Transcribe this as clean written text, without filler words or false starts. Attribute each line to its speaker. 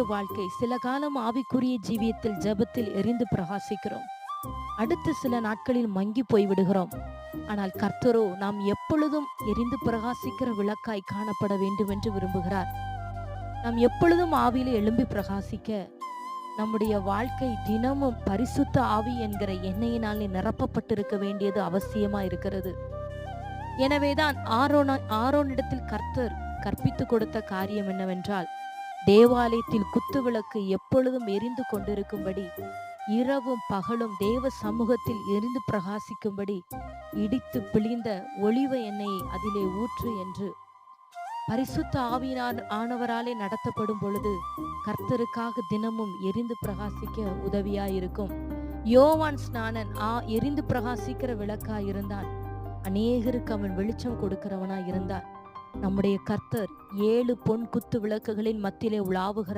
Speaker 1: வாழ்க்கை சில காலம் ஆவிக்குரிய ஜீவியத்தில் ஜெபத்தில் எரிந்து பிரகாசிக்கிறோம். அடுத்த சில நாட்களில் மங்கி போய் விடுகிறோம். ஆனால் கர்த்தரோ நாம் எப்பொழுதும் எரிந்து பிரகாசிக்கிற விளக்காய் காணப்பட வேண்டும் என்று விரும்புகிறார். நாம் எப்பொழுதும் ஆவியிலே எழும்பி பிரகாசிக்க நம்முடைய வாழ்க்கை தினமும் பரிசுத்த ஆவி என்கிற எண்ணெயினாலே நிரப்பப்பட்டிருக்க வேண்டியது அவசியமா இருக்கிறது. எனவேதான் ஆரோனிடத்தில் கர்த்தர் கற்பித்துக் கொடுத்த காரியம் என்னவென்றால், தேவாலயத்தில் குத்துவிளக்கு எப்பொழுதும் எரிந்து கொண்டிருக்கும்படி, இரவும் பகலும் தேவ சமூகத்தில் எரிந்து பிரகாசிக்கும்படி இடித்து பிழிந்த ஒலிவ எண்ணெயை அதிலே ஊற்று என்று பரிசுத்த ஆனவராலே நடத்தப்படும் பொழுது கர்த்தருக்காக தினமும் எரிந்து பிரகாசிக்க உதவியாயிருக்கும். யோவான் ஸ்நானன் எரிந்து பிரகாசிக்கிற விளக்காய் இருந்தான். அநேகருக்கு அவன் வெளிச்சம் கொடுக்கிறவனாய் இருந்தான். நம்முடைய கர்த்தர் 7 பொன் குத்து விளக்குகளின் மத்தியிலே உலாவுகிற